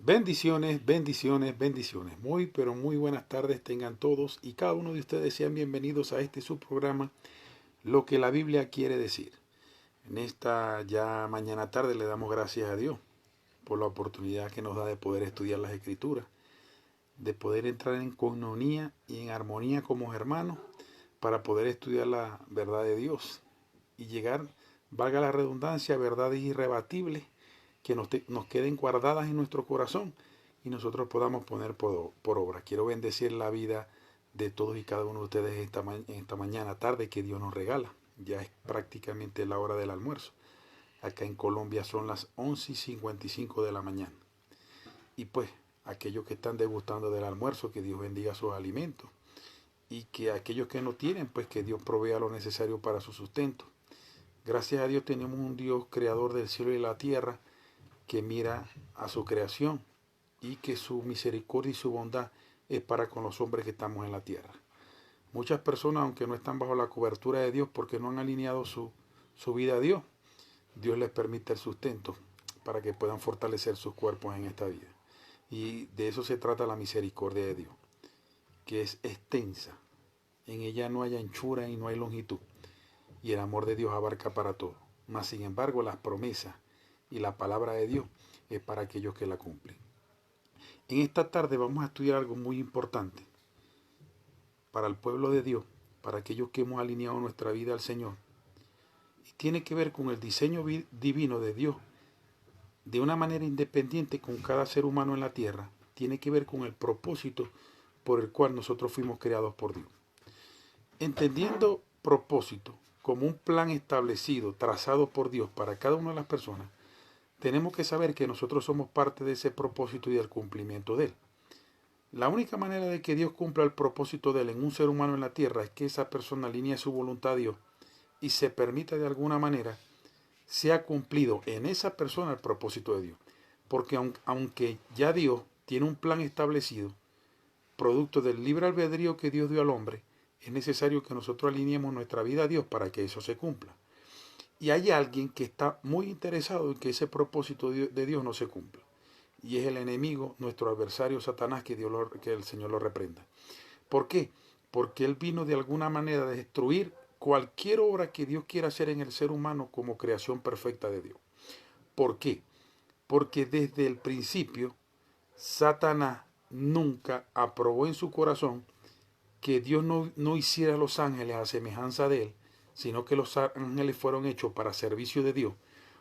Bendiciones, bendiciones, bendiciones. Muy, pero muy buenas tardes tengan todos y cada uno de ustedes sean bienvenidos a este subprograma, Lo que la Biblia quiere decir. En esta ya mañana tarde le damos gracias a Dios por la oportunidad que nos da de poder estudiar las Escrituras, de poder entrar en coinonía y en armonía como hermanos para poder estudiar la verdad de Dios y llegar, valga la redundancia, a verdades irrebatibles que nos queden guardadas en nuestro corazón y nosotros podamos poner por obra. Quiero bendecir la vida de todos y cada uno de ustedes esta mañana tarde que Dios nos regala. Ya es prácticamente la hora del almuerzo. Acá en Colombia son las 11:55 de la mañana. Y pues, aquellos que están degustando del almuerzo, que Dios bendiga sus alimentos. Y que aquellos que no tienen, pues que Dios provea lo necesario para su sustento. Gracias a Dios tenemos un Dios creador del cielo y la tierra que mira a su creación y que su misericordia y su bondad es para con los hombres que estamos en la tierra. Muchas personas, aunque no están bajo la cobertura de Dios porque no han alineado su vida a Dios, Dios les permite el sustento para que puedan fortalecer sus cuerpos en esta vida. Y de eso se trata la misericordia de Dios, que es extensa. En ella no hay anchura y no hay longitud. Y el amor de Dios abarca para todo. Mas, sin embargo, las promesas y la palabra de Dios es para aquellos que la cumplen. En esta tarde vamos a estudiar algo muy importante para el pueblo de Dios, para aquellos que hemos alineado nuestra vida al Señor. Y tiene que ver con el diseño divino de Dios de una manera independiente con cada ser humano en la tierra. Tiene que ver con el propósito por el cual nosotros fuimos creados por Dios. Entendiendo propósito como un plan establecido, trazado por Dios para cada una de las personas, tenemos que saber que nosotros somos parte de ese propósito y del cumplimiento de él. La única manera de que Dios cumpla el propósito de él en un ser humano en la tierra es que esa persona alinee su voluntad a Dios y se permita de alguna manera sea cumplido en esa persona el propósito de Dios. Porque aunque ya Dios tiene un plan establecido, producto del libre albedrío que Dios dio al hombre, es necesario que nosotros alineemos nuestra vida a Dios para que eso se cumpla. Y hay alguien que está muy interesado en que ese propósito de Dios no se cumpla. Y es el enemigo, nuestro adversario Satanás, que el Señor lo reprenda. ¿Por qué? Porque él vino de alguna manera a destruir cualquier obra que Dios quiera hacer en el ser humano como creación perfecta de Dios. ¿Por qué? Porque desde el principio Satanás nunca aprobó en su corazón que Dios no hiciera a los ángeles a semejanza de él, sino que los ángeles fueron hechos para servicio de Dios.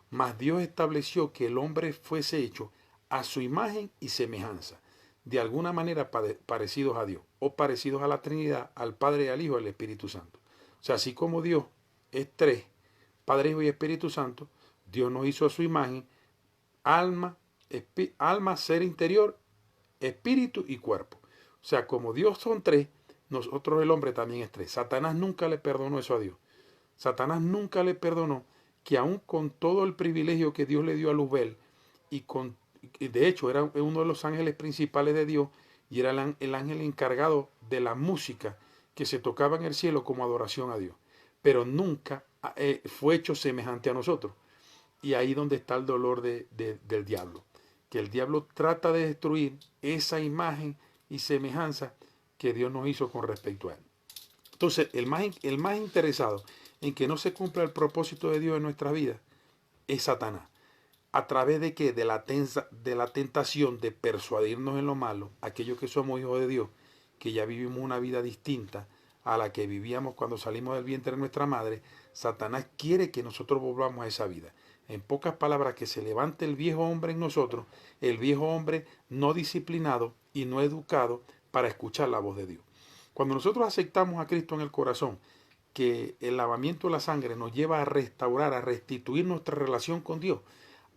Mas Dios estableció que el hombre fuese hecho a su imagen y semejanza, de alguna manera parecidos a Dios, o parecidos a la Trinidad, al Padre, al Hijo y al Espíritu Santo. O sea, así como Dios es tres, Padre, Hijo y Espíritu Santo, Dios nos hizo a su imagen, alma, ser interior, espíritu y cuerpo. O sea, como Dios son tres, nosotros el hombre también es tres. Satanás nunca le perdonó eso a Dios. Satanás nunca le perdonó que aún con todo el privilegio que Dios le dio a Luzbel, y de hecho era uno de los ángeles principales de Dios, y era el ángel encargado de la música que se tocaba en el cielo como adoración a Dios. Pero nunca fue hecho semejante a nosotros. Y ahí donde está el dolor del diablo. Que el diablo trata de destruir esa imagen y semejanza que Dios nos hizo con respecto a él. Entonces, el más interesado en que no se cumpla el propósito de Dios en nuestra vida es Satanás. ¿A través de qué? De la tentación de persuadirnos en lo malo, aquellos que somos hijos de Dios, que ya vivimos una vida distinta a la que vivíamos cuando salimos del vientre de nuestra madre. Satanás quiere que nosotros volvamos a esa vida. En pocas palabras, que se levante el viejo hombre en nosotros, el viejo hombre no disciplinado y no educado para escuchar la voz de Dios. Cuando nosotros aceptamos a Cristo en el corazón, que el lavamiento de la sangre nos lleva a restaurar, a restituir nuestra relación con Dios,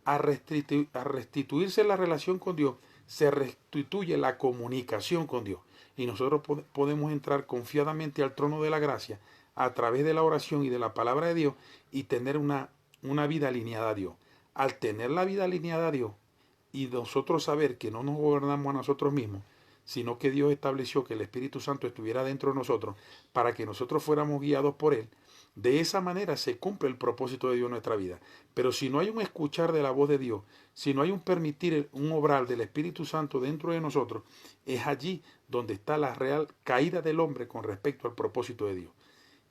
a restituirse la relación con Dios, se restituye la comunicación con Dios. Y nosotros podemos entrar confiadamente al trono de la gracia a través de la oración y de la palabra de Dios y tener una vida alineada a Dios. Al tener la vida alineada a Dios y nosotros saber que no nos gobernamos a nosotros mismos, sino que Dios estableció que el Espíritu Santo estuviera dentro de nosotros para que nosotros fuéramos guiados por Él, De esa manera se cumple el propósito de Dios en nuestra vida. Pero si no hay un escuchar de la voz de Dios, si no hay un permitir, un obrar del Espíritu Santo dentro de nosotros, es allí donde está la real caída del hombre con respecto al propósito de Dios.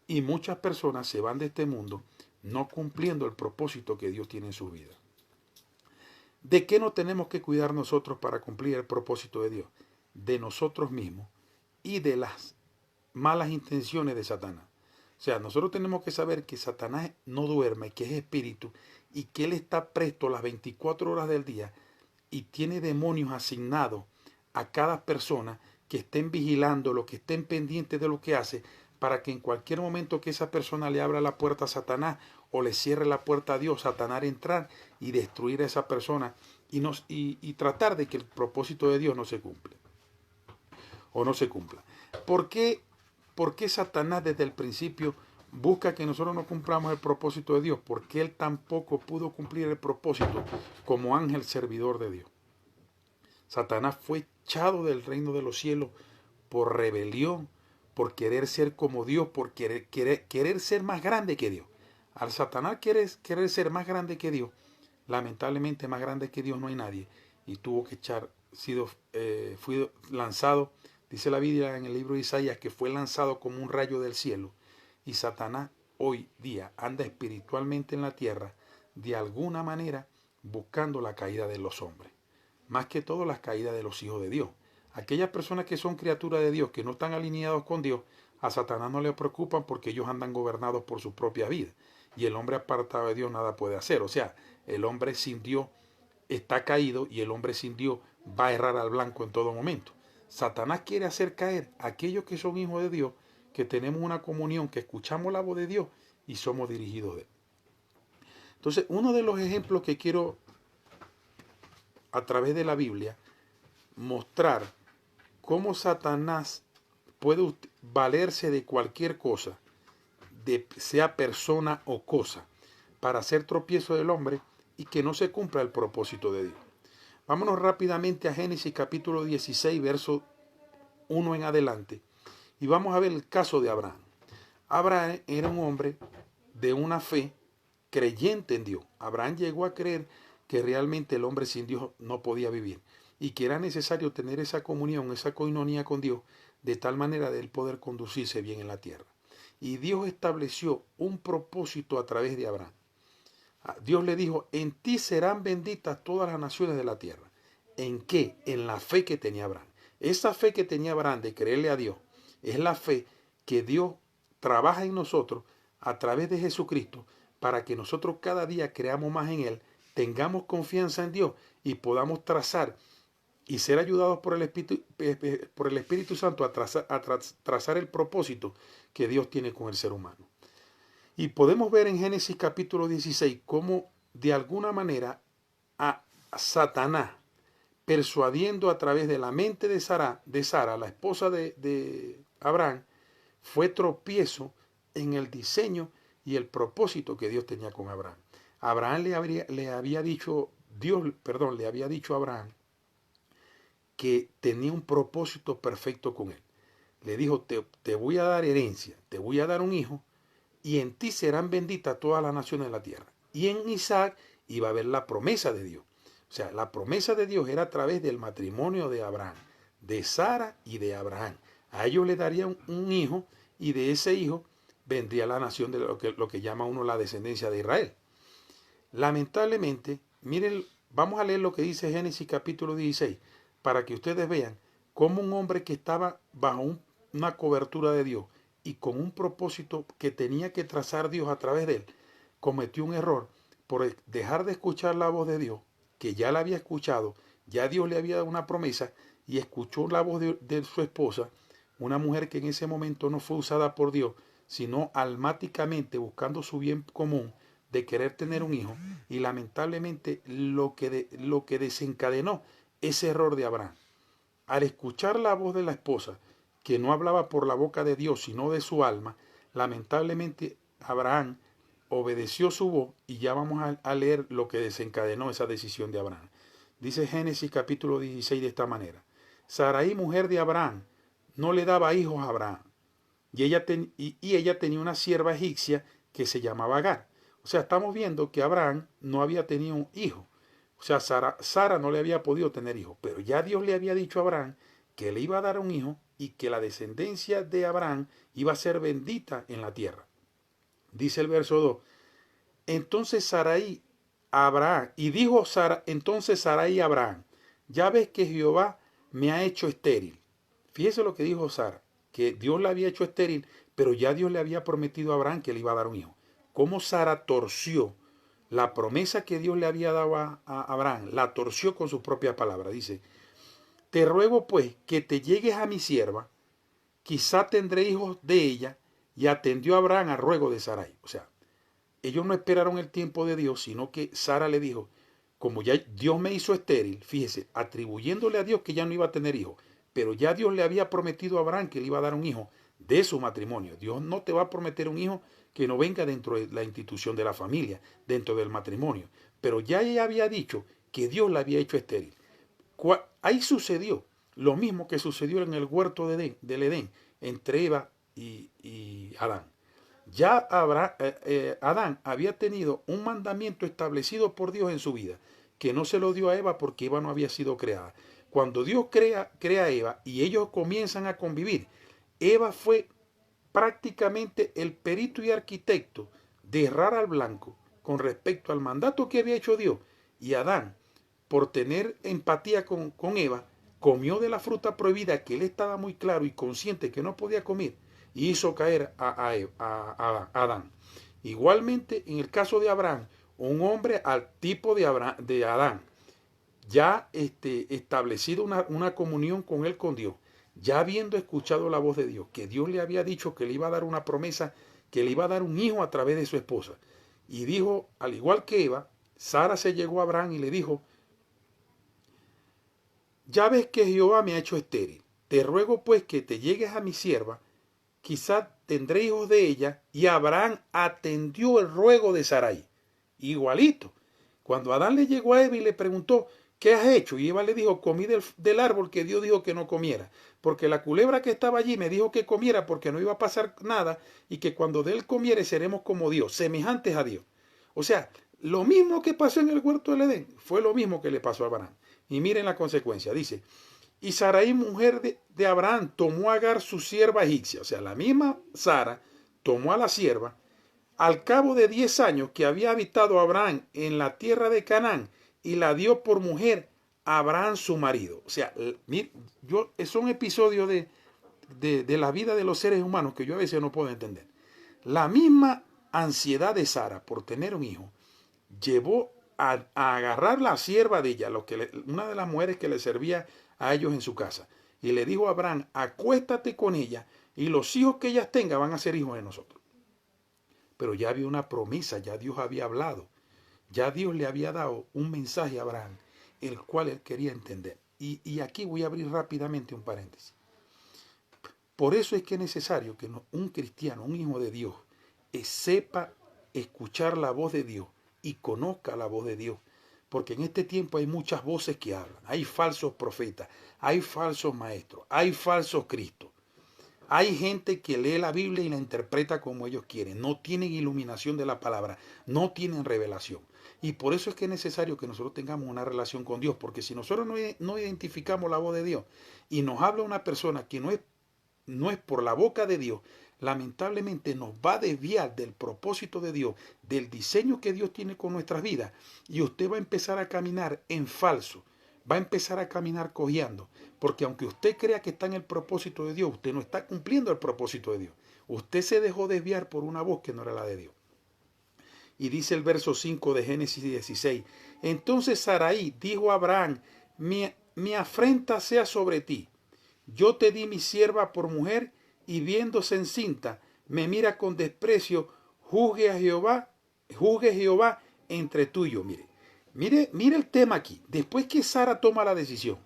Y muchas personas se van de este mundo no cumpliendo el propósito que Dios tiene en su vida. ¿De qué nos tenemos que cuidar nosotros para cumplir el propósito de Dios? De nosotros mismos y de las malas intenciones de Satanás. O sea, nosotros tenemos que saber que Satanás no duerme, que es espíritu y que él está presto las 24 horas del día y tiene demonios asignados a cada persona que estén vigilando, lo que estén pendientes de lo que hace, para que en cualquier momento que esa persona le abra la puerta a Satanás o le cierre la puerta a Dios, Satanás entrar y destruir a esa persona y tratar de que el propósito de Dios no se cumple o no se cumpla. ¿Por qué Satanás desde el principio busca que nosotros no cumplamos el propósito de Dios? Porque él tampoco pudo cumplir el propósito como ángel servidor de Dios. Satanás fue echado del reino de los cielos por rebelión, por querer ser como Dios, por querer ser más grande que Dios. Al Satanás querer ser más grande que Dios, lamentablemente más grande que Dios no hay nadie, y tuvo que fue lanzado, dice la Biblia en el libro de Isaías, que fue lanzado como un rayo del cielo. Y Satanás hoy día anda espiritualmente en la tierra, de alguna manera buscando la caída de los hombres. Más que todo las caídas de los hijos de Dios. Aquellas personas que son criaturas de Dios, que no están alineados con Dios, a Satanás no le preocupan porque ellos andan gobernados por su propia vida. Y el hombre apartado de Dios nada puede hacer. O sea, el hombre sin Dios está caído y el hombre sin Dios va a errar al blanco en todo momento. Satanás quiere hacer caer a aquellos que son hijos de Dios, que tenemos una comunión, que escuchamos la voz de Dios y somos dirigidos de él. Entonces, uno de los ejemplos que quiero a través de la Biblia mostrar cómo Satanás puede valerse de cualquier cosa, sea persona o cosa, para hacer tropiezo del hombre y que no se cumpla el propósito de Dios. Vámonos rápidamente a Génesis capítulo 16, verso 1 en adelante, y vamos a ver el caso de Abraham. Abraham era un hombre de una fe creyente en Dios. Abraham llegó a creer que realmente el hombre sin Dios no podía vivir y que era necesario tener esa comunión, esa coinonía con Dios, de tal manera de él poder conducirse bien en la tierra. Y Dios estableció un propósito a través de Abraham. Dios le dijo, en ti serán benditas todas las naciones de la tierra. ¿En qué? En la fe que tenía Abraham. Esa fe que tenía Abraham de creerle a Dios es la fe que Dios trabaja en nosotros a través de Jesucristo para que nosotros cada día creamos más en Él, tengamos confianza en Dios y podamos trazar y ser ayudados por el Espíritu Santo a trazar el propósito que Dios tiene con el ser humano. Y podemos ver en Génesis capítulo 16 cómo de alguna manera a Satanás, persuadiendo a través de la mente de Sara, la esposa de Abraham, fue tropiezo en el diseño y el propósito que Dios tenía con Abraham. Abraham le había dicho a Abraham que tenía un propósito perfecto con él. Le dijo, te voy a dar herencia, te voy a dar un hijo, y en ti serán benditas todas las naciones de la tierra. Y en Isaac iba a haber la promesa de Dios. O sea, la promesa de Dios era a través del matrimonio de Abraham, de Sara y de Abraham. A ellos le darían un hijo y de ese hijo vendría la nación de lo que llama uno la descendencia de Israel. Lamentablemente, miren, vamos a leer lo que dice Génesis capítulo 16 para que ustedes vean cómo un hombre que estaba bajo una cobertura de Dios y con un propósito que tenía que trazar Dios a través de él, cometió un error por dejar de escuchar la voz de Dios, que ya la había escuchado, ya Dios le había dado una promesa, y escuchó la voz de su esposa, una mujer que en ese momento no fue usada por Dios, sino almáticamente buscando su bien común de querer tener un hijo, y lamentablemente lo que desencadenó ese error de Abraham. Al escuchar la voz de la esposa, que no hablaba por la boca de Dios, sino de su alma, lamentablemente Abraham obedeció su voz, y ya vamos a leer lo que desencadenó esa decisión de Abraham. Dice Génesis capítulo 16 de esta manera: Sarai, mujer de Abraham, no le daba hijos a Abraham, y ella tenía una sierva egipcia que se llamaba Agar. O sea, estamos viendo que Abraham no había tenido un hijo. O sea, Sara no le había podido tener hijo, pero ya Dios le había dicho a Abraham que le iba a dar un hijo y que la descendencia de Abraham iba a ser bendita en la tierra. Dice el verso 2, entonces Sarai a Abraham, y dijo entonces Sarai a Abraham, ya ves que Jehová me ha hecho estéril. Fíjese lo que dijo Sara, que Dios la había hecho estéril, pero ya Dios le había prometido a Abraham que le iba a dar un hijo. ¿Cómo Sara torció la promesa que Dios le había dado a Abraham? La torció con sus propias palabras. Dice, te ruego pues que te llegues a mi sierva, quizá tendré hijos de ella, y atendió a Abraham al ruego de Sarai. O sea, ellos no esperaron el tiempo de Dios, sino que Sara le dijo, como ya Dios me hizo estéril, fíjese, atribuyéndole a Dios que ya no iba a tener hijos, pero ya Dios le había prometido a Abraham que le iba a dar un hijo de su matrimonio. Dios no te va a prometer un hijo que no venga dentro de la institución de la familia, dentro del matrimonio. Pero ya ella había dicho que Dios la había hecho estéril. Ahí sucedió lo mismo que sucedió en el huerto del Edén, entre Eva y Adán. Ya Adán había tenido un mandamiento establecido por Dios en su vida, que no se lo dio a Eva porque Eva no había sido creada. Cuando Dios crea a Eva y ellos comienzan a convivir, Eva fue prácticamente el perito y arquitecto de errar al blanco con respecto al mandato que había hecho Dios. Y Adán, por tener empatía con Eva, comió de la fruta prohibida que él estaba muy claro y consciente que no podía comer, y hizo caer a Adán. Igualmente, en el caso de Abraham, un hombre al tipo de Adán, ya establecido una comunión con él, con Dios, ya habiendo escuchado la voz de Dios, que Dios le había dicho que le iba a dar una promesa, que le iba a dar un hijo a través de su esposa. Y dijo, al igual que Eva, Sara se llegó a Abraham y le dijo, ya ves que Jehová me ha hecho estéril, te ruego pues que te llegues a mi sierva, quizá tendré hijos de ella. Y Abraham atendió el ruego de Sarai. Igualito. Cuando Adán le llegó a Eva y le preguntó, ¿qué has hecho? Y Eva le dijo, comí del árbol que Dios dijo que no comiera. Porque la culebra que estaba allí me dijo que comiera porque no iba a pasar nada y que cuando de él comiere seremos como Dios, semejantes a Dios. O sea, lo mismo que pasó en el huerto del Edén fue lo mismo que le pasó a Abraham. Y miren la consecuencia. Dice, y Sarai, mujer de Abraham, tomó a Agar su sierva egipcia. O sea, la misma Sara tomó a la sierva. Al cabo de 10 años que había habitado Abraham en la tierra de Canaán, y la dio por mujer a Abraham su marido. O sea, son episodios de la vida de los seres humanos que yo a veces no puedo entender. La misma ansiedad de Sara por tener un hijo llevó a agarrar la sierva de ella, una de las mujeres que le servía a ellos en su casa, y le dijo a Abraham, acuéstate con ella y los hijos que ellas tengan van a ser hijos de nosotros. Pero ya había una promesa, ya Dios había hablado, ya Dios le había dado un mensaje a Abraham, el cual él quería entender. Y aquí voy a abrir rápidamente un paréntesis. Por eso es que es necesario que un cristiano, un hijo de Dios, sepa escuchar la voz de Dios y conozca la voz de Dios. Porque en este tiempo hay muchas voces que hablan. Hay falsos profetas, hay falsos maestros, hay falsos cristos. Hay gente que lee la Biblia y la interpreta como ellos quieren. No tienen iluminación de la palabra, no tienen revelación. Y por eso es que es necesario que nosotros tengamos una relación con Dios. Porque si nosotros no identificamos la voz de Dios y nos habla una persona que no es por la boca de Dios, lamentablemente nos va a desviar del propósito de Dios, del diseño que Dios tiene con nuestras vidas, y usted va a empezar a caminar en falso, va a empezar a caminar cojeando, porque aunque usted crea que está en el propósito de Dios, usted no está cumpliendo el propósito de Dios. Usted se dejó desviar por una voz que no era la de Dios. Y dice el verso 5 de Génesis 16, entonces Sarai dijo a Abraham, mi afrenta sea sobre ti. Yo te di mi sierva por mujer, y viéndose encinta, me mira con desprecio. Juzgue Jehová entre tú y yo. Mire el tema aquí. Después que Sara toma la decisión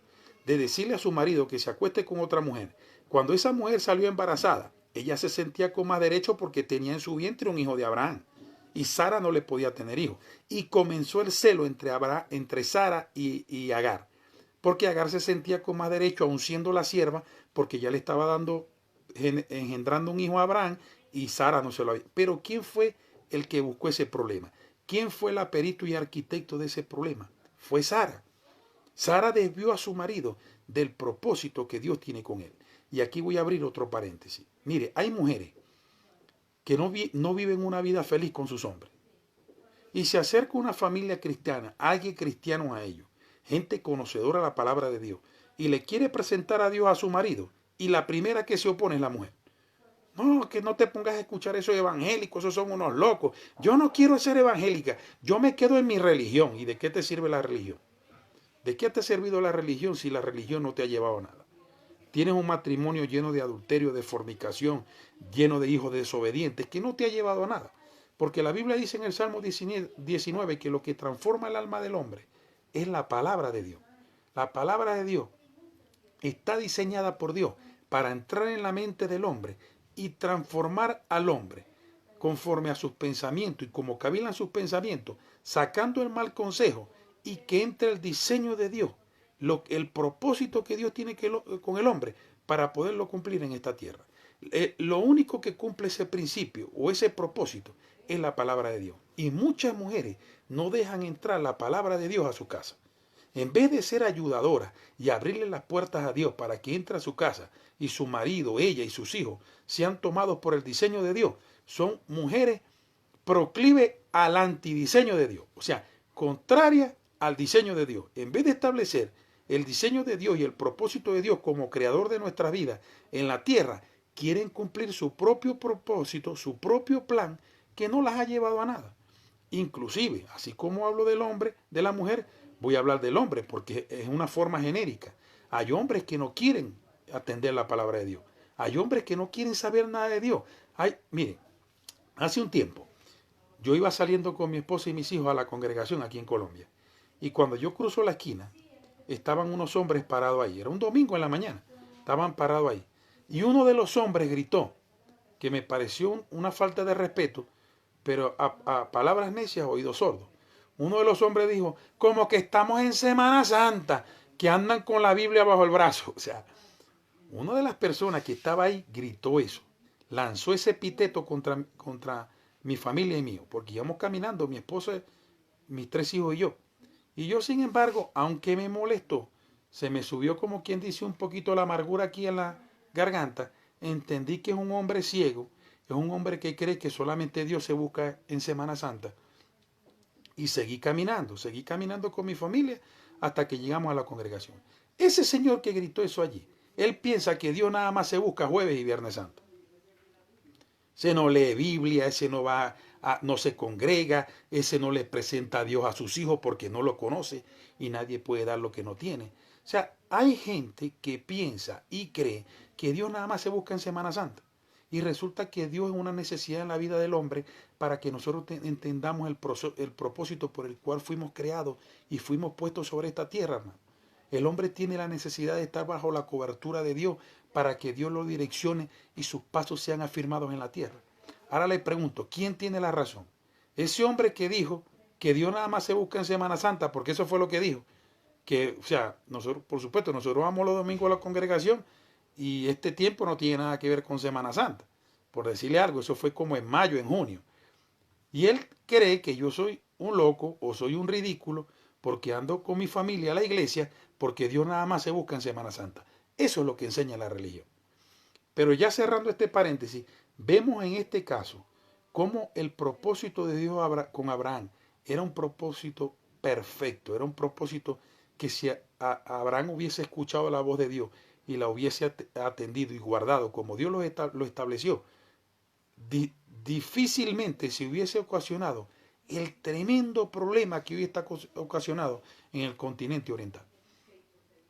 de decirle a su marido que se acueste con otra mujer, cuando esa mujer salió embarazada, ella se sentía con más derecho porque tenía en su vientre un hijo de Abraham. Y Sara no le podía tener hijo. Y comenzó el celo entre Sara y Agar. Porque Agar se sentía con más derecho, aun siendo la sierva, porque ya le estaba engendrando un hijo a Abraham, y Sara no se lo había. Pero ¿quién fue el que buscó ese problema. ¿Quién fue la perito y arquitecto de ese problema? Fue Sara. Sara desvió a su marido del propósito que Dios tiene con él. Y aquí voy a abrir otro paréntesis. Mire, hay mujeres que no viven una vida feliz con sus hombres. Y se acerca una familia cristiana, alguien cristiano a ellos, gente conocedora de la palabra de Dios, y le quiere presentar a Dios a su marido, y la primera que se opone es la mujer. No, que no te pongas a escuchar esos evangélicos, esos son unos locos. Yo no quiero ser evangélica, yo me quedo en mi religión. ¿Y de qué te sirve la religión? ¿De qué te ha servido la religión si la religión no te ha llevado a nada? Tienes un matrimonio lleno de adulterio, de fornicación, lleno de hijos desobedientes, que no te ha llevado a nada. Porque la Biblia dice en el Salmo 19 que lo que transforma el alma del hombre es la palabra de Dios. La palabra de Dios está diseñada por Dios para entrar en la mente del hombre y transformar al hombre conforme a sus pensamientos y como cavilan sus pensamientos, sacando el mal consejo y que entre el diseño de Dios, el propósito que Dios tiene con el hombre para poderlo cumplir en esta tierra. Lo único que cumple ese principio o ese propósito es la palabra de Dios. Y muchas mujeres no dejan entrar la palabra de Dios a su casa. En vez de ser ayudadora y abrirle las puertas a Dios para que entre a su casa y su marido, ella y sus hijos sean tomados por el diseño de Dios, son mujeres proclives al antidiseño de Dios, o sea, contrarias al diseño de Dios. En vez de establecer el diseño de Dios y el propósito de Dios como creador de nuestras vidas en la tierra, quieren cumplir su propio propósito, su propio plan, que no las ha llevado a nada. Inclusive, así como hablo del hombre, de la mujer, voy a hablar del hombre porque es una forma genérica. Hay hombres que no quieren atender la palabra de Dios. Hay hombres que no quieren saber nada de Dios. Miren, hace un tiempo yo iba saliendo con mi esposa y mis hijos a la congregación aquí en Colombia. Y cuando yo cruzo la esquina, estaban unos hombres parados ahí. Era un domingo en la mañana. Estaban parados ahí. Y uno de los hombres gritó, que me pareció una falta de respeto, pero a palabras necias, oídos sordos. Uno de los hombres dijo, como que estamos en Semana Santa, que andan con la Biblia bajo el brazo. O sea, una de las personas que estaba ahí gritó eso, lanzó ese epíteto contra mi familia y mío, porque íbamos caminando, mi esposa, mis 3 hijos y yo. Y yo, sin embargo, aunque me molestó, se me subió, como quien dice, un poquito la amargura aquí en la garganta. Entendí que es un hombre ciego, es un hombre que cree que solamente Dios se busca en Semana Santa. Y seguí caminando con mi familia hasta que llegamos a la congregación. Ese señor que gritó eso allí, él piensa que Dios nada más se busca jueves y viernes santo. Ese no lee Biblia, ese no se congrega, ese no le presenta a Dios a sus hijos porque no lo conoce y nadie puede dar lo que no tiene. O sea, hay gente que piensa y cree que Dios nada más se busca en Semana Santa. Y resulta que Dios es una necesidad en la vida del hombre para que nosotros entendamos el propósito por el cual fuimos creados y fuimos puestos sobre esta tierra, hermano. El hombre tiene la necesidad de estar bajo la cobertura de Dios para que Dios lo direccione y sus pasos sean afirmados en la tierra. Ahora le pregunto, ¿quién tiene la razón? Ese hombre que dijo que Dios nada más se busca en Semana Santa, porque eso fue lo que dijo. Que, o sea, nosotros, por supuesto, nosotros vamos los domingos a la congregación y este tiempo no tiene nada que ver con Semana Santa. Por decirle algo, eso fue como en mayo, en junio. Y él cree que yo soy un loco o soy un ridículo porque ando con mi familia a la iglesia, porque Dios nada más se busca en Semana Santa. Eso es lo que enseña la religión. Pero ya cerrando este paréntesis, vemos en este caso cómo el propósito de Dios con Abraham era un propósito perfecto, era un propósito que si Abraham hubiese escuchado la voz de Dios y la hubiese atendido y guardado como Dios lo estableció, difícilmente se hubiese ocasionado el tremendo problema que hoy está ocasionado en el continente oriental,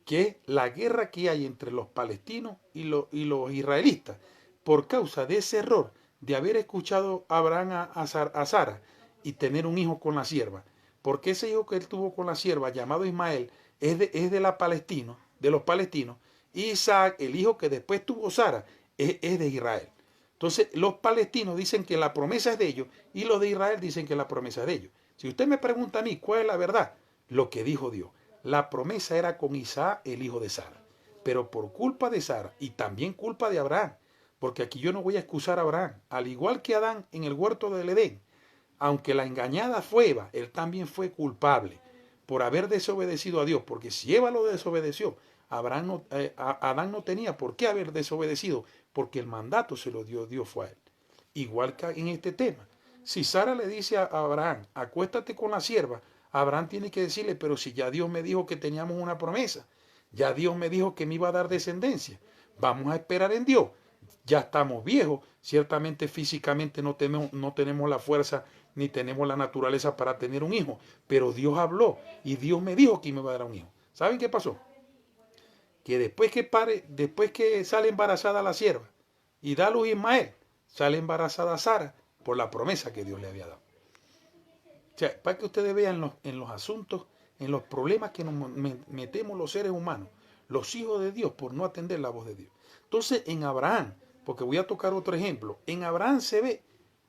que es la guerra que hay entre los palestinos y los israelitas, por causa de ese error de haber escuchado a Abraham a Sara y tener un hijo con la sierva, porque ese hijo que él tuvo con la sierva, llamado Ismael, es de los palestinos, y Isaac, el hijo que después tuvo Sara, es de Israel. Entonces, los palestinos dicen que la promesa es de ellos y los de Israel dicen que la promesa es de ellos. Si usted me pregunta a mí cuál es la verdad, lo que dijo Dios. La promesa era con Isaac, el hijo de Sara. Pero por culpa de Sara y también culpa de Abraham, porque aquí yo no voy a excusar a Abraham, al igual que Adán en el huerto del Edén, aunque la engañada fue Eva, él también fue culpable por haber desobedecido a Dios, porque si Eva lo desobedeció, Adán no tenía por qué haber desobedecido, porque el mandato se lo dio Dios fue a él. Igual que en este tema. Si Sara le dice a Abraham, acuéstate con la sierva, Abraham tiene que decirle, pero si ya Dios me dijo que teníamos una promesa, ya Dios me dijo que me iba a dar descendencia, vamos a esperar en Dios. Ya estamos viejos, ciertamente físicamente no tenemos la fuerza ni tenemos la naturaleza para tener un hijo, pero Dios habló y Dios me dijo que me iba a dar un hijo. ¿Saben qué pasó? Que después que sale embarazada la sierva y da a luz Ismael, sale embarazada Sara por la promesa que Dios le había dado. O sea, para que ustedes vean en los asuntos, en los problemas que nos metemos los seres humanos, los hijos de Dios, por no atender la voz de Dios. Entonces, en Abraham, porque voy a tocar otro ejemplo, en Abraham se ve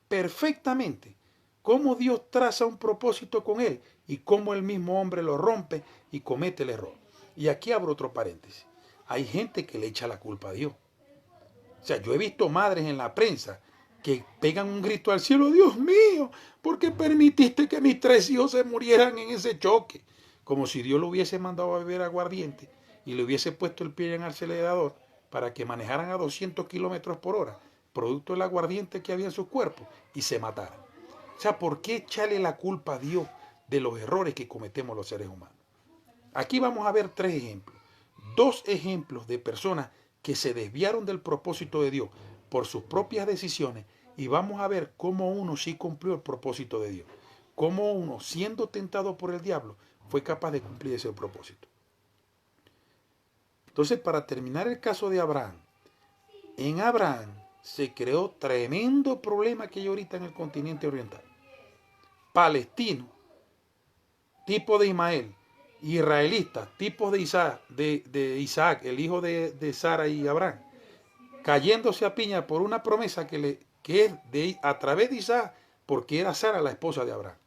perfectamente cómo Dios traza un propósito con él y cómo el mismo hombre lo rompe y comete el error. Y aquí abro otro paréntesis. Hay gente que le echa la culpa a Dios. O sea, yo he visto madres en la prensa que pegan un grito al cielo, Dios mío, ¿por qué permitiste que mis 3 hijos se murieran en ese choque? Como si Dios lo hubiese mandado a beber aguardiente y le hubiese puesto el pie en el acelerador para que manejaran a 200 kilómetros por hora, producto del aguardiente que había en su cuerpo, y se mataran. O sea, ¿por qué echarle la culpa a Dios de los errores que cometemos los seres humanos? Aquí vamos a ver 3 ejemplos. 2 ejemplos de personas que se desviaron del propósito de Dios por sus propias decisiones, y vamos a ver cómo uno sí cumplió el propósito de Dios. Cómo uno, siendo tentado por el diablo, fue capaz de cumplir ese propósito. Entonces, para terminar el caso de Abraham, en Abraham se creó tremendo problema que hay ahorita en el continente oriental. Palestino, tipo de Ismael, israelitas, tipos de Isaac, el hijo de Sara y Abraham, cayéndose a piña por una promesa que es a través de Isaac, porque era Sara la esposa de Abraham.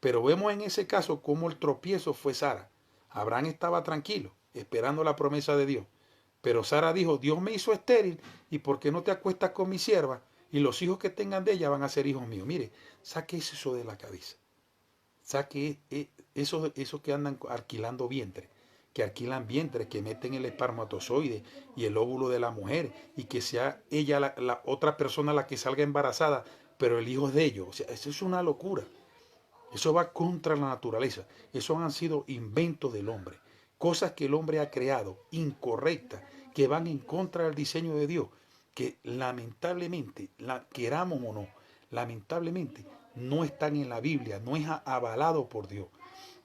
Pero vemos en ese caso cómo el tropiezo fue Sara. Abraham estaba tranquilo, esperando la promesa de Dios. Pero Sara dijo, Dios me hizo estéril, ¿y por qué no te acuestas con mi sierva? Y los hijos que tengan de ella van a ser hijos míos. Mire, saque eso de la cabeza. Saque esos que andan alquilando vientre, que alquilan vientres, que meten el espermatozoide y el óvulo de la mujer, y que sea ella la otra persona la que salga embarazada, pero el hijo es de ellos. O sea, eso es una locura. Eso va contra la naturaleza. Esos han sido inventos del hombre. Cosas que el hombre ha creado, incorrectas, que van en contra del diseño de Dios, que lamentablemente, queramos o no, lamentablemente no están en la Biblia, no es avalado por Dios.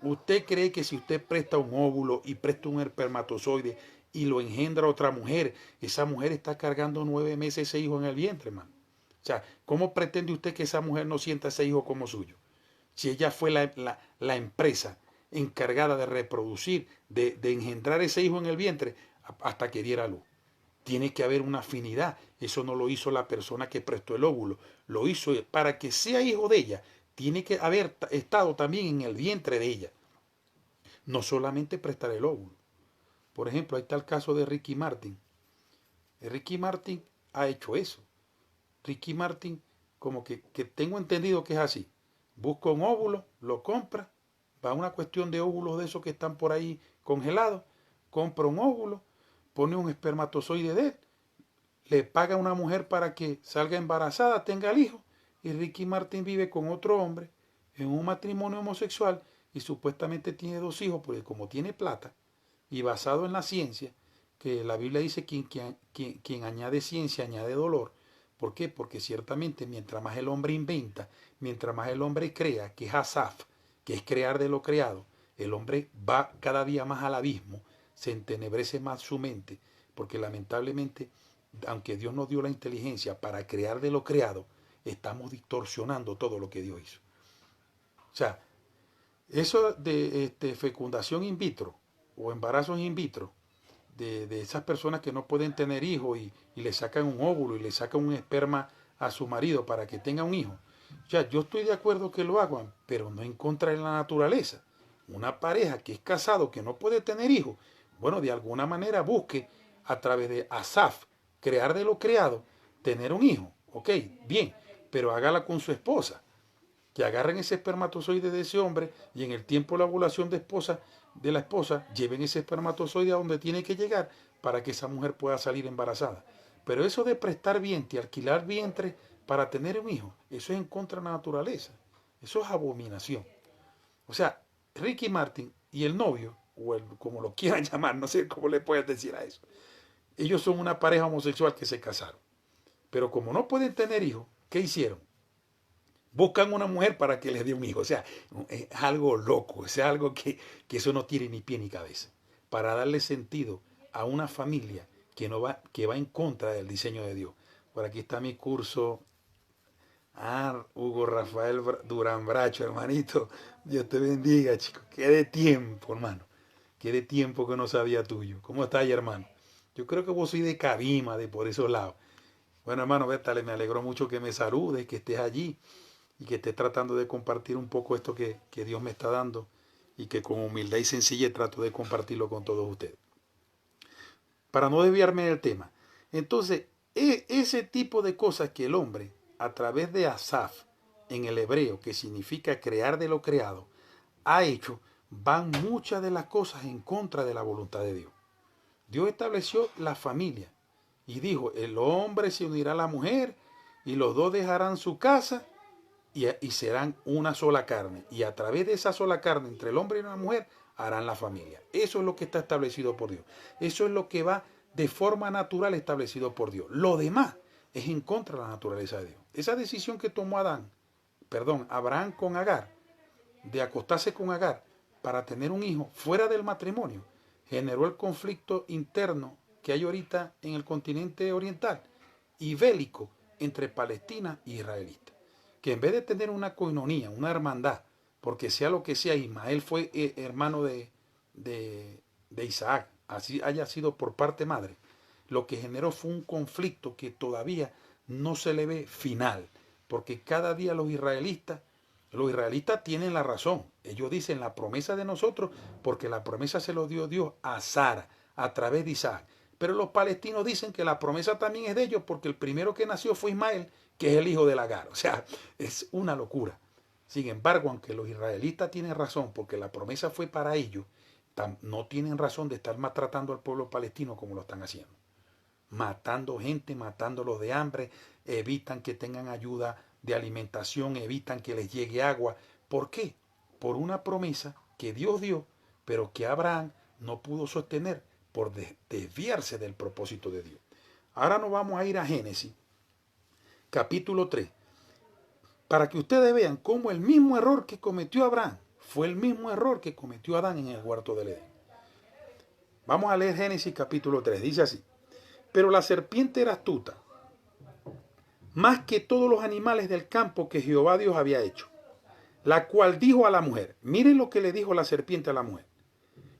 ¿Usted cree que si usted presta un óvulo y presta un espermatozoide y lo engendra otra mujer, esa mujer está cargando 9 meses ese hijo en el vientre, hermano? O sea, ¿cómo pretende usted que esa mujer no sienta ese hijo como suyo? Si ella fue la empresa encargada de reproducir, de engendrar ese hijo en el vientre hasta que diera luz. Tiene que haber una afinidad. Eso no lo hizo la persona que prestó el óvulo. Lo hizo para que sea hijo de ella. Tiene que haber estado también en el vientre de ella. No solamente prestar el óvulo. Por ejemplo, ahí está el caso de Ricky Martin. Ricky Martin ha hecho eso. Ricky Martin, como que tengo entendido que es así. Busca un óvulo, lo compra, va a una cuestión de óvulos de esos que están por ahí congelados, compra un óvulo, pone un espermatozoide de él, le paga a una mujer para que salga embarazada, tenga el hijo, y Ricky Martin vive con otro hombre en un matrimonio homosexual y supuestamente tiene 2 hijos, porque como tiene plata y basado en la ciencia, que la Biblia dice quien añade ciencia añade dolor. ¿Por qué? Porque ciertamente mientras más el hombre inventa, mientras más el hombre crea, que es Asaf, que es crear de lo creado, el hombre va cada día más al abismo, se entenebrece más su mente, porque lamentablemente, aunque Dios nos dio la inteligencia para crear de lo creado, estamos distorsionando todo lo que Dios hizo. O sea, eso de fecundación in vitro o embarazos in vitro, de esas personas que no pueden tener hijos y le sacan un óvulo y le sacan un esperma a su marido para que tenga un hijo. O sea, yo estoy de acuerdo que lo hagan, pero no en contra de la naturaleza. Una pareja que es casado, que no puede tener hijos, bueno, de alguna manera busque a través de Asaf, crear de lo creado, tener un hijo. Ok, bien, pero hágala con su esposa. que agarren ese espermatozoide de ese hombre y en el tiempo de la ovulación de la esposa, lleven ese espermatozoide a donde tiene que llegar para que esa mujer pueda salir embarazada. Pero eso de prestar vientre, alquilar vientre para tener un hijo, eso es en contra de la naturaleza. Eso es abominación. O sea, Ricky Martin y el novio, o el, como lo quieran llamar, no sé cómo le puedes decir a eso, ellos son una pareja homosexual que se casaron. Pero como no pueden tener hijos, ¿qué hicieron? Buscan una mujer para que les dé un hijo. O sea, es algo loco, es algo que eso no tiene ni pie ni cabeza. Para darle sentido a una familia que va en contra del diseño de Dios. Por aquí está mi curso. Hugo Rafael Durán Bracho, hermanito. Dios te bendiga, chico. Qué de tiempo, hermano. Qué de tiempo que no sabía tuyo. ¿Cómo estás, hermano? Yo creo que vos sois de Cabima, de por esos lados. Bueno, hermano, Bertale, me alegró mucho que me saludes, que estés allí y que estés tratando de compartir un poco esto que Dios me está dando y que con humildad y sencillez trato de compartirlo con todos ustedes. Para no desviarme del tema. Entonces, ese tipo de cosas que el hombre, a través de Asaf, en el hebreo, que significa crear de lo creado, ha hecho, van muchas de las cosas en contra de la voluntad de Dios. Dios estableció la familia y dijo, el hombre se unirá a la mujer y los dos dejarán su casa y serán una sola carne. Y a través de esa sola carne, entre el hombre y la mujer, harán la familia. Eso es lo que está establecido por Dios. Eso es lo que va de forma natural establecido por Dios. Lo demás es en contra de la naturaleza de Dios. Esa decisión que tomó Abraham con Agar, de acostarse con Agar para tener un hijo fuera del matrimonio, generó el conflicto interno que hay ahorita en el continente oriental y bélico entre Palestina y israelitas. Que en vez de tener una coinonía, una hermandad, porque sea lo que sea, Ismael fue hermano de Isaac, así haya sido por parte madre, lo que generó fue un conflicto que todavía no se le ve final, porque cada día los israelitas tienen la razón. Ellos dicen la promesa de nosotros, porque la promesa se lo dio Dios a Sara, a través de Isaac. Pero los palestinos dicen que la promesa también es de ellos, porque el primero que nació fue Ismael, que es el hijo de Agar. O sea, es una locura. Sin embargo, aunque los israelitas tienen razón, porque la promesa fue para ellos, no tienen razón de estar maltratando al pueblo palestino como lo están haciendo. Matando gente, matándolos de hambre, evitan que tengan ayuda de alimentación, evitan que les llegue agua. ¿Por qué? Por una promesa que Dios dio, pero que Abraham no pudo sostener por desviarse del propósito de Dios. Ahora nos vamos a ir a Génesis, capítulo 3, para que ustedes vean cómo el mismo error que cometió Abraham fue el mismo error que cometió Adán en el huerto del Edén. Vamos a leer Génesis capítulo 3, dice así. Pero la serpiente era astuta, más que todos los animales del campo que Jehová Dios había hecho, la cual dijo a la mujer, miren lo que le dijo la serpiente a la mujer,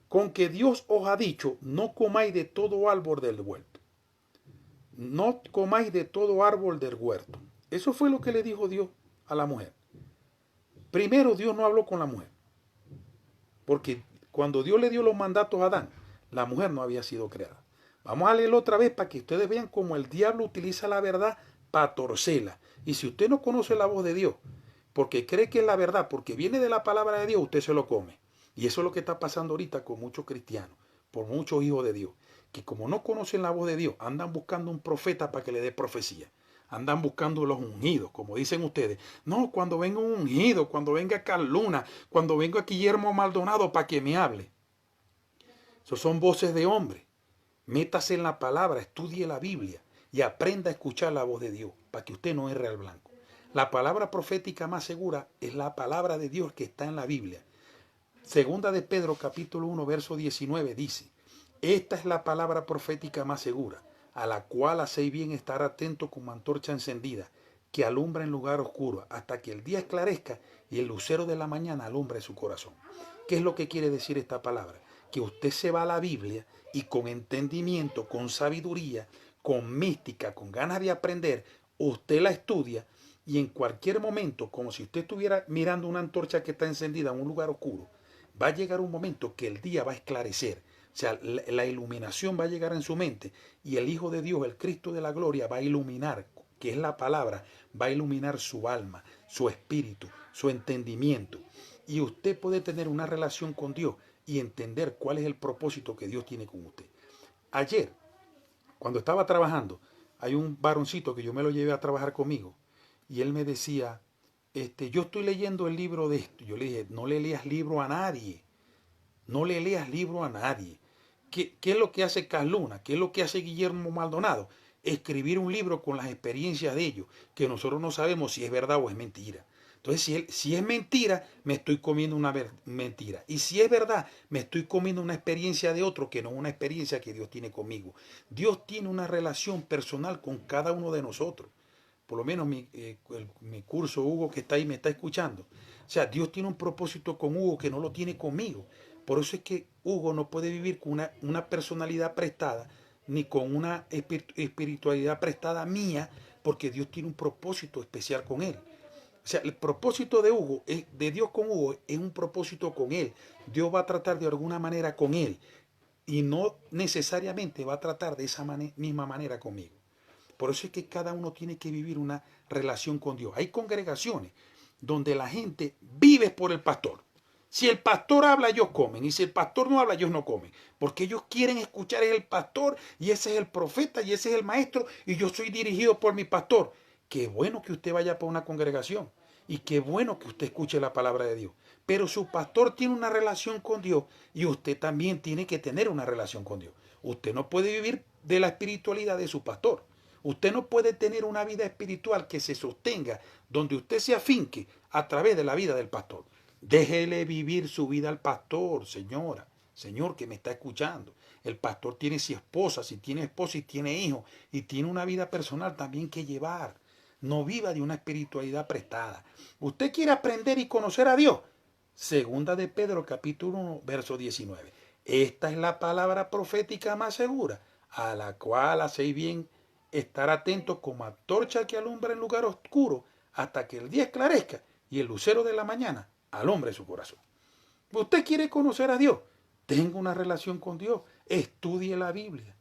con que Dios os ha dicho, no comáis de todo árbol del huerto. No comáis de todo árbol del huerto. Eso fue lo que le dijo Dios a la mujer. Primero Dios no habló con la mujer, porque cuando Dios le dio los mandatos a Adán, la mujer no había sido creada. Vamos a leerlo otra vez para que ustedes vean cómo el diablo utiliza la verdad para torcerla. Y si usted no conoce la voz de Dios, porque cree que es la verdad, porque viene de la palabra de Dios, usted se lo come. Y eso es lo que está pasando ahorita con muchos cristianos, por muchos hijos de Dios, que como no conocen la voz de Dios, andan buscando un profeta para que le dé profecía. Andan buscando los ungidos, como dicen ustedes. No, cuando venga un ungido, cuando venga Carl Luna, cuando venga Guillermo Maldonado para que me hable. Esos son voces de hombre. Métase en la palabra, estudie la Biblia y aprenda a escuchar la voz de Dios para que usted no erre al blanco. La palabra profética más segura es la palabra de Dios que está en la Biblia. Segunda de Pedro capítulo 1 verso 19 dice, esta es la palabra profética más segura, a la cual hacéis bien estar atento como antorcha encendida, que alumbra en lugar oscuro, hasta que el día esclarezca y el lucero de la mañana alumbre su corazón. ¿Qué es lo que quiere decir esta palabra? Que usted se va a la Biblia y con entendimiento, con sabiduría, con mística, con ganas de aprender, usted la estudia y en cualquier momento, como si usted estuviera mirando una antorcha que está encendida en un lugar oscuro, va a llegar un momento que el día va a esclarecer. O sea, la iluminación va a llegar en su mente y el Hijo de Dios, el Cristo de la gloria, va a iluminar que es la palabra, va a iluminar su alma, su espíritu, su entendimiento. Y usted puede tener una relación con Dios y entender cuál es el propósito que Dios tiene con usted. Ayer, cuando estaba trabajando, hay un varoncito que yo me lo llevé a trabajar conmigo y él me decía, yo estoy leyendo el libro de esto. Yo le dije, no le leas libro a nadie. No le leas libro a nadie. ¿Qué es lo que hace Carl Luna? ¿Qué es lo que hace Guillermo Maldonado? Escribir un libro con las experiencias de ellos, que nosotros no sabemos si es verdad o es mentira. Entonces, si es mentira, me estoy comiendo una mentira. Y si es verdad, me estoy comiendo una experiencia de otro que no es una experiencia que Dios tiene conmigo. Dios tiene una relación personal con cada uno de nosotros. Por lo menos mi curso, Hugo, que está ahí, me está escuchando. O sea, Dios tiene un propósito con Hugo que no lo tiene conmigo. Por eso es que Hugo no puede vivir con una personalidad prestada, ni con una espiritualidad prestada mía, porque Dios tiene un propósito especial con él. O sea, el propósito de Hugo, de Dios con Hugo, es un propósito con él. Dios va a tratar de alguna manera con él y no necesariamente va a tratar de esa misma manera conmigo. Por eso es que cada uno tiene que vivir una relación con Dios. Hay congregaciones donde la gente vive por el pastor. Si el pastor habla, ellos comen. Y si el pastor no habla, ellos no comen. Porque ellos quieren escuchar el pastor y ese es el profeta y ese es el maestro y yo soy dirigido por mi pastor. Qué bueno que usted vaya para una congregación y qué bueno que usted escuche la palabra de Dios. Pero su pastor tiene una relación con Dios y usted también tiene que tener una relación con Dios. Usted no puede vivir de la espiritualidad de su pastor. Usted no puede tener una vida espiritual que se sostenga donde usted se afinque a través de la vida del pastor. Déjele vivir su vida al pastor, señora, señor que me está escuchando. El pastor tiene si esposa, si tiene esposa y tiene hijos y tiene una vida personal también que llevar. No viva de una espiritualidad prestada. ¿Usted quiere aprender y conocer a Dios? Segunda de Pedro, capítulo 1, verso 19. Esta es la palabra profética más segura, a la cual hacéis bien estar atentos como antorcha que alumbra en lugar oscuro hasta que el día esclarezca y el lucero de la mañana alumbre su corazón. ¿Usted quiere conocer a Dios? Tenga una relación con Dios. Estudie la Biblia.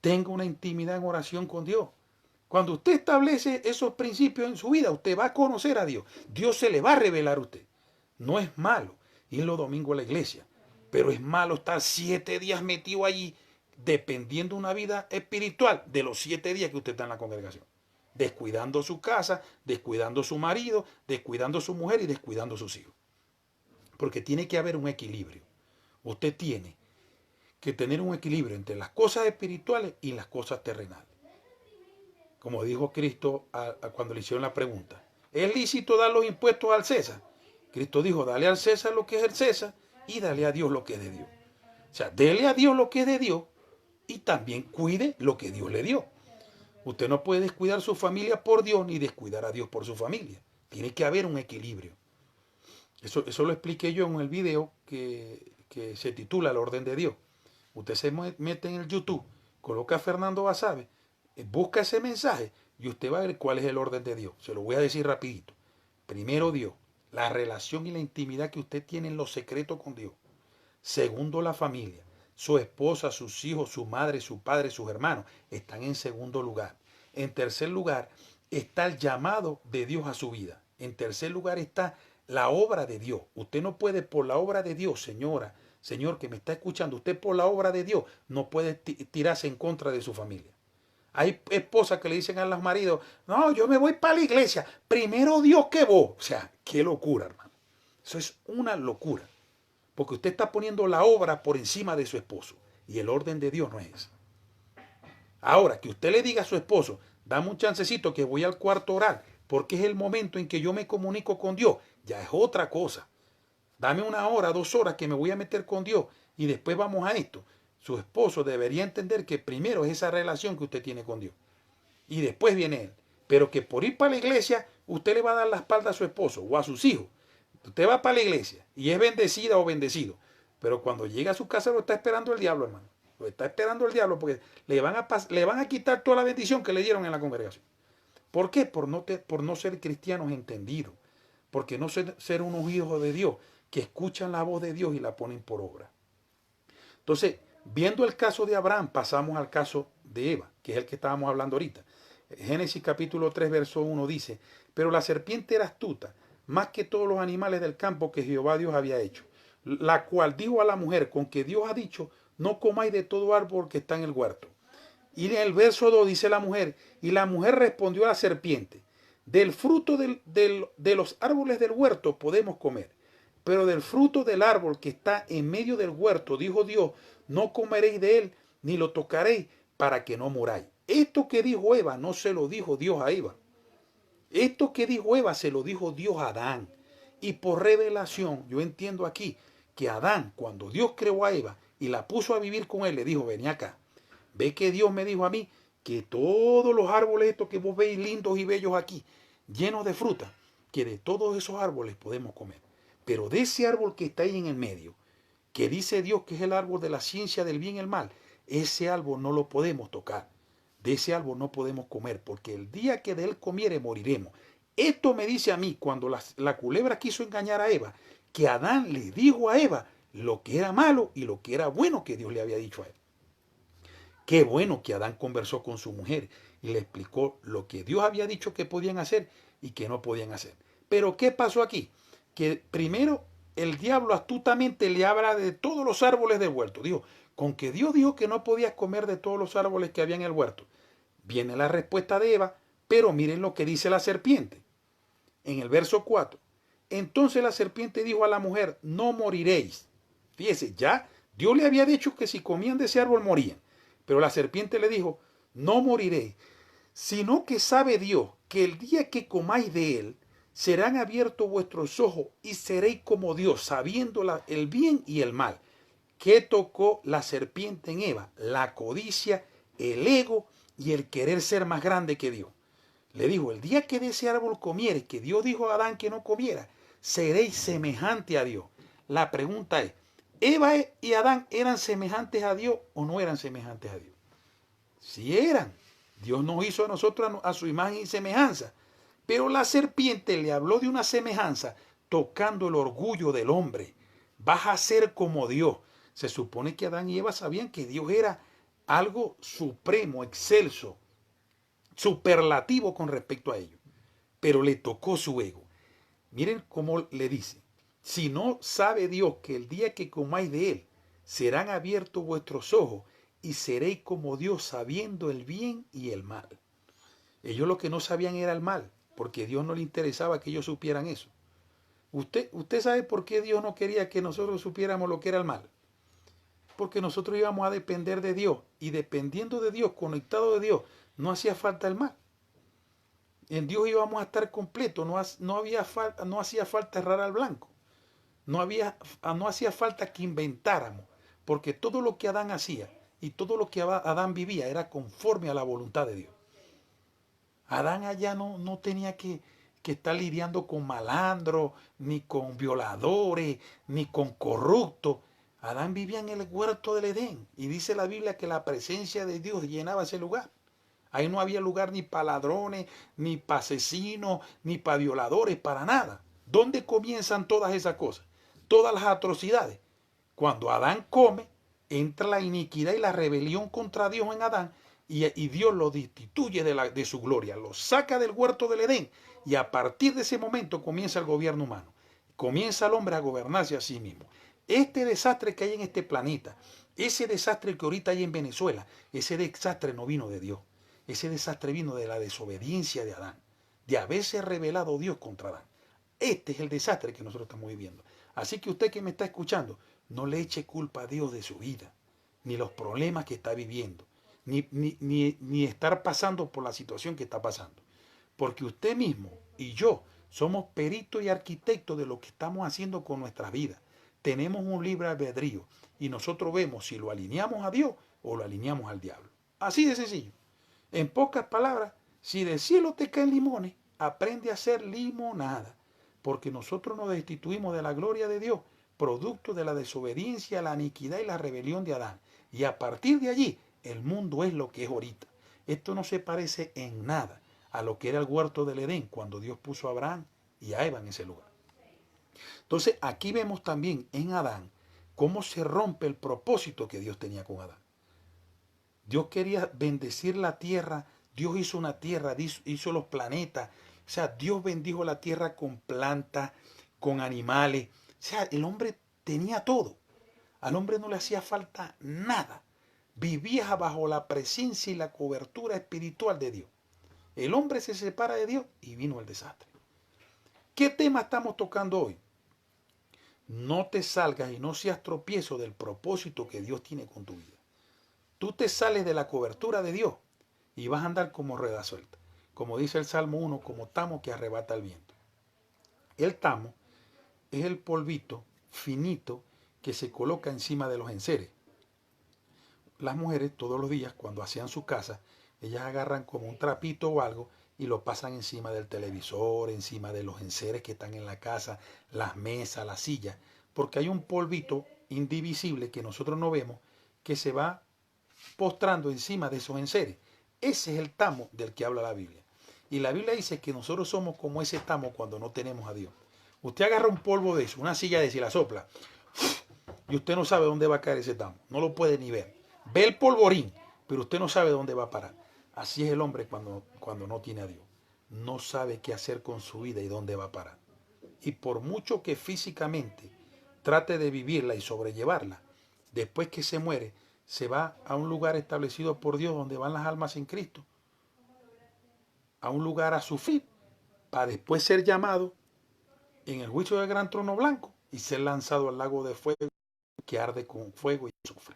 Tenga una intimidad en oración con Dios. Cuando usted establece esos principios en su vida, usted va a conocer a Dios. Dios se le va a revelar a usted. No es malo ir los domingos a la iglesia, pero es malo estar 7 días metido allí dependiendo de una vida espiritual de los 7 días que usted está en la congregación. Descuidando su casa, descuidando su marido, descuidando su mujer y descuidando sus hijos. Porque tiene que haber un equilibrio. Usted tiene que tener un equilibrio entre las cosas espirituales y las cosas terrenales. Como dijo Cristo cuando le hicieron la pregunta, ¿es lícito dar los impuestos al César? Cristo dijo, dale al César lo que es el César y dale a Dios lo que es de Dios. O sea, dele a Dios lo que es de Dios y también cuide lo que Dios le dio. Usted no puede descuidar su familia por Dios ni descuidar a Dios por su familia. Tiene que haber un equilibrio. Eso lo expliqué yo en el video que se titula El orden de Dios. Usted se mete en el YouTube, coloca a Fernando Basabe, busca ese mensaje y usted va a ver cuál es el orden de Dios. Se lo voy a decir rapidito. Primero Dios, la relación y la intimidad que usted tiene en los secretos con Dios. Segundo, la familia. Su esposa, sus hijos, su madre, su padre, sus hermanos están en segundo lugar. En tercer lugar está el llamado de Dios a su vida. En tercer lugar está la obra de Dios. Usted no puede por la obra de Dios, señora, señor que me está escuchando, usted por la obra de Dios no puede tirarse en contra de su familia. Hay esposas que le dicen a los maridos, no, yo me voy para la iglesia, primero Dios que vos. O sea, qué locura, hermano. Eso es una locura. Porque usted está poniendo la obra por encima de su esposo. Y el orden de Dios no es ese. Ahora, que usted le diga a su esposo, dame un chancecito que voy al cuarto a orar, porque es el momento en que yo me comunico con Dios, ya es otra cosa. Dame 1 hora, 2 horas que me voy a meter con Dios y después vamos a esto. Su esposo debería entender que primero es esa relación que usted tiene con Dios. Y después viene él. Pero que por ir para la iglesia, usted le va a dar la espalda a su esposo o a sus hijos. Usted va para la iglesia y es bendecida o bendecido. Pero cuando llega a su casa lo está esperando el diablo, hermano. Lo está esperando el diablo porque le van a quitar toda la bendición que le dieron en la congregación. ¿Por qué? Por no ser cristianos entendidos. Porque no ser unos hijos de Dios que escuchan la voz de Dios y la ponen por obra. Entonces, viendo el caso de Abraham, pasamos al caso de Eva, que es el que estábamos hablando ahorita. Génesis capítulo 3, verso 1 dice, pero la serpiente era astuta, más que todos los animales del campo que Jehová Dios había hecho, la cual dijo a la mujer, con que Dios ha dicho, no comáis de todo árbol que está en el huerto. Y en el verso 2 dice la mujer, y la mujer respondió a la serpiente, del fruto de los árboles del huerto podemos comer, pero del fruto del árbol que está en medio del huerto, dijo Dios, no comeréis de él, ni lo tocaréis, para que no muráis. Esto que dijo Eva no se lo dijo Dios a Eva. Esto que dijo Eva se lo dijo Dios a Adán. Y por revelación, yo entiendo aquí que Adán, cuando Dios creó a Eva y la puso a vivir con él, le dijo, vení acá. Ve que Dios me dijo a mí que todos los árboles estos que vos veis lindos y bellos aquí, llenos de fruta, que de todos esos árboles podemos comer. Pero de ese árbol que está ahí en el medio, que dice Dios que es el árbol de la ciencia del bien y el mal, ese árbol no lo podemos tocar. De ese árbol no podemos comer, porque el día que de él comiere moriremos. Esto me dice a mí, cuando la culebra quiso engañar a Eva, que Adán le dijo a Eva lo que era malo y lo que era bueno que Dios le había dicho a él. Qué bueno que Adán conversó con su mujer y le explicó lo que Dios había dicho que podían hacer y que no podían hacer. Pero ¿qué pasó aquí? Que primero el diablo astutamente le habla de todos los árboles del huerto. Dijo, con que Dios dijo que no podías comer de todos los árboles que había en el huerto. Viene la respuesta de Eva, pero miren lo que dice la serpiente. En el verso 4. Entonces la serpiente dijo a la mujer, no moriréis. Fíjese, ya Dios le había dicho que si comían de ese árbol morían. Pero la serpiente le dijo, no moriréis, sino que sabe Dios que el día que comáis de él, serán abiertos vuestros ojos y seréis como Dios, sabiendo el bien y el mal. ¿Qué tocó la serpiente en Eva? La codicia, el ego y el querer ser más grande que Dios. Le dijo, el día que de ese árbol comieres, que Dios dijo a Adán que no comiera, seréis semejante a Dios. La pregunta es, ¿Eva y Adán eran semejantes a Dios o no eran semejantes a Dios? Sí eran. Dios nos hizo a nosotros a su imagen y semejanza. Pero la serpiente le habló de una semejanza tocando el orgullo del hombre. Vas a ser como Dios. Se supone que Adán y Eva sabían que Dios era algo supremo, excelso, superlativo con respecto a ellos. Pero le tocó su ego. Miren cómo le dice. Si no sabe Dios que el día que comáis de él, serán abiertos vuestros ojos y seréis como Dios sabiendo el bien y el mal. Ellos lo que no sabían era el mal, porque a Dios no le interesaba que ellos supieran eso. ¿Usted sabe por qué Dios no quería que nosotros supiéramos lo que era el mal? Porque nosotros íbamos a depender de Dios, y dependiendo de Dios, conectado de Dios, no hacía falta el mal. En Dios íbamos a estar completos, no hacía falta errar al blanco. No hacía falta que inventáramos, porque todo lo que Adán hacía y todo lo que Adán vivía era conforme a la voluntad de Dios. Adán allá no tenía que estar lidiando con malandros, ni con violadores, ni con corruptos. Adán vivía en el huerto del Edén y dice la Biblia que la presencia de Dios llenaba ese lugar. Ahí no había lugar ni para ladrones, ni para asesinos, ni para violadores, para nada. ¿Dónde comienzan todas esas cosas? Todas las atrocidades. Cuando Adán come, entra la iniquidad y la rebelión contra Dios en Adán y Dios lo destituye de su gloria, lo saca del huerto del Edén y a partir de ese momento comienza el gobierno humano. Comienza el hombre a gobernarse a sí mismo. Este desastre que hay en este planeta, ese desastre que ahorita hay en Venezuela, ese desastre no vino de Dios. Ese desastre vino de la desobediencia de Adán, de haberse rebelado Dios contra Adán. Este es el desastre que nosotros estamos viviendo. Así que usted que me está escuchando, no le eche culpa a Dios de su vida, ni los problemas que está viviendo, ni estar pasando por la situación que está pasando. Porque usted mismo y yo somos peritos y arquitectos de lo que estamos haciendo con nuestras vidas. Tenemos un libre albedrío y nosotros vemos si lo alineamos a Dios o lo alineamos al diablo. Así de sencillo. En pocas palabras, si del cielo te caen limones, aprende a hacer limonada, porque nosotros nos destituimos de la gloria de Dios, producto de la desobediencia, la iniquidad y la rebelión de Adán. Y a partir de allí, el mundo es lo que es ahorita. Esto no se parece en nada a lo que era el huerto del Edén, cuando Dios puso a Abraham y a Eva en ese lugar. Entonces, aquí vemos también en Adán cómo se rompe el propósito que Dios tenía con Adán. Dios quería bendecir la tierra, Dios hizo una tierra, hizo los planetas. O sea, Dios bendijo la tierra con plantas, con animales. O sea, el hombre tenía todo. Al hombre no le hacía falta nada. Vivía bajo la presencia y la cobertura espiritual de Dios. El hombre se separa de Dios y vino el desastre. ¿Qué tema estamos tocando hoy? No te salgas y no seas tropiezo del propósito que Dios tiene con tu vida. Tú te sales de la cobertura de Dios y vas a andar como rueda suelta. Como dice el Salmo 1, como tamo que arrebata el viento. El tamo es el polvito finito que se coloca encima de los enseres. Las mujeres todos los días cuando hacían su casa, ellas agarran como un trapito o algo y lo pasan encima del televisor, encima de los enseres que están en la casa, las mesas, las sillas, porque hay un polvito indivisible que nosotros no vemos que se va postrando encima de esos enseres. Ese es el tamo del que habla la Biblia. Y la Biblia dice que nosotros somos como ese tamo cuando no tenemos a Dios. Usted agarra un polvo de eso, una silla de eso y la sopla, y usted no sabe dónde va a caer ese tamo, no lo puede ni ver. Ve el polvorín, pero usted no sabe dónde va a parar. Así es el hombre cuando no tiene a Dios. No sabe qué hacer con su vida y dónde va a parar. Y por mucho que físicamente trate de vivirla y sobrellevarla, después que se muere, se va a un lugar establecido por Dios donde van las almas en Cristo. A un lugar a sufrir, para después ser llamado en el juicio del gran trono blanco y ser lanzado al lago de fuego que arde con fuego y azufre.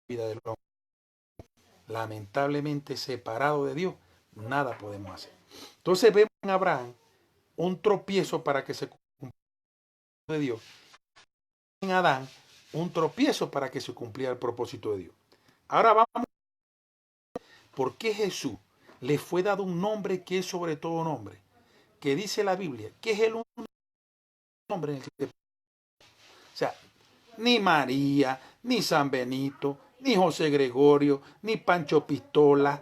Vida del hombre. Lamentablemente separado de Dios, nada podemos hacer. Entonces vemos en Abraham un tropiezo para que se cumpla de Dios. En Adán, un tropiezo para que se cumpliera el propósito de Dios. Ahora vamos a ver por qué Jesús le fue dado un nombre que es sobre todo nombre, que dice la Biblia, que es el único nombre en el que... O sea, ni María, ni San Benito, ni José Gregorio, ni Pancho Pistola,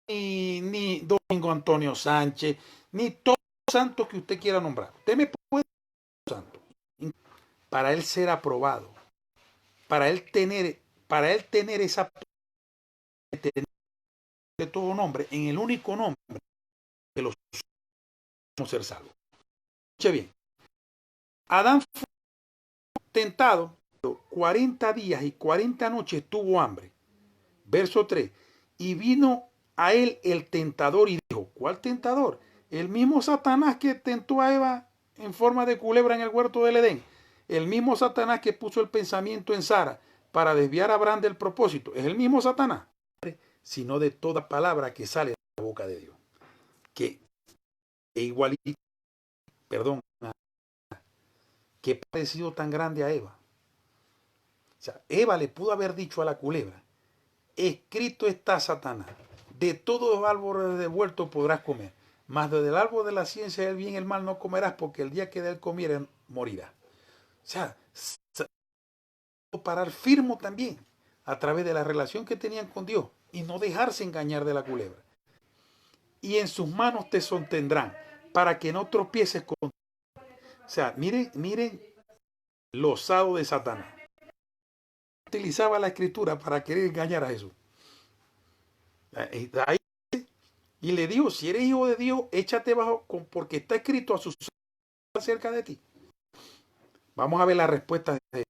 ni Domingo Antonio Sánchez, ni todos los santos que usted quiera nombrar. Usted me puede decir santo. Para él ser aprobado, para él tener esa de todo nombre, en el único nombre que los somos ser salvos. Escuche bien. Adán fue tentado 40 días y 40 noches tuvo hambre. Verso 3. Y vino a él el tentador y dijo, ¿cuál tentador? El mismo Satanás que tentó a Eva en forma de culebra en el huerto del Edén. El mismo Satanás que puso el pensamiento en Sara para desviar a Abraham del propósito. Es el mismo Satanás. Sino de toda palabra que sale de la boca de Dios. Que es igualito, perdón, que parecido tan grande a Eva. O sea, Eva le pudo haber dicho a la culebra, escrito está Satanás, de todos los árboles del huerto podrás comer, mas del árbol de la ciencia del bien y el mal no comerás, porque el día que de él comieres morirás. O sea, parar firme también a través de la relación que tenían con Dios y no dejarse engañar de la culebra. Y en sus manos te sostendrán para que no tropieces con... O sea, miren lo osado de Satanás. Utilizaba la escritura para querer engañar a Jesús. Ahí, y le dijo, si eres hijo de Dios, échate bajo, porque está escrito a sus cerca de ti. Vamos a ver la respuesta de